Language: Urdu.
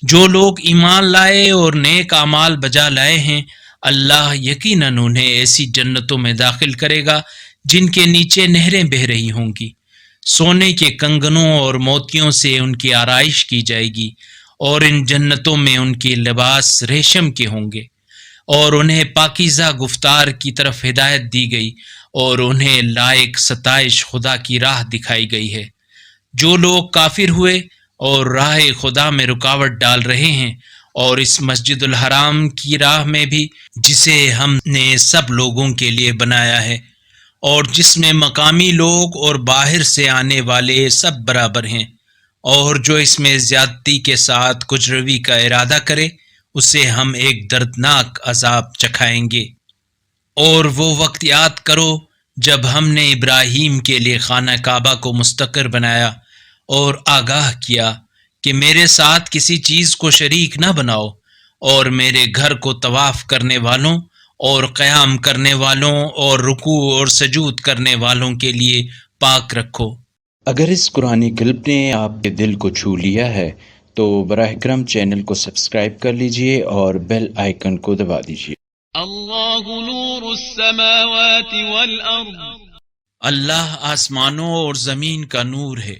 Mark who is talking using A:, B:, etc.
A: جو لوگ ایمان لائے اور نیک اعمال بجا لائے ہیں، اللہ یقیناً انہیں ایسی جنتوں میں داخل کرے گا جن کے نیچے نہریں بہہ رہی ہوں گی۔ سونے کے کنگنوں اور موتیوں سے ان کی آرائش کی جائے گی، اور ان جنتوں میں ان کے لباس ریشم کے ہوں گے، اور انہیں پاکیزہ گفتار کی طرف ہدایت دی گئی، اور انہیں لائق ستائش خدا کی راہ دکھائی گئی ہے۔ جو لوگ کافر ہوئے اور راہ خدا میں رکاوٹ ڈال رہے ہیں، اور اس مسجد الحرام کی راہ میں بھی، جسے ہم نے سب لوگوں کے لیے بنایا ہے، اور جس میں مقامی لوگ اور باہر سے آنے والے سب برابر ہیں، اور جو اس میں زیادتی کے ساتھ کچھ روی کا ارادہ کرے، اسے ہم ایک دردناک عذاب چکھائیں گے۔ اور وہ وقت یاد کرو جب ہم نے ابراہیم کے لیے خانہ کعبہ کو مستقر بنایا اور آگاہ کیا کہ میرے ساتھ کسی چیز کو شریک نہ بناؤ، اور میرے گھر کو طواف کرنے والوں اور قیام کرنے والوں اور رکوع اور سجود کرنے والوں کے لیے پاک رکھو۔
B: اگر اس قرآنی کلپ نے آپ کے دل کو چھو لیا ہے تو براہ کرم چینل کو سبسکرائب کر لیجئے اور بیل آئیکن کو دبا دیجئے۔
C: اللہ نور السماوات والارض،
A: اللہ آسمانوں اور زمین کا نور ہے۔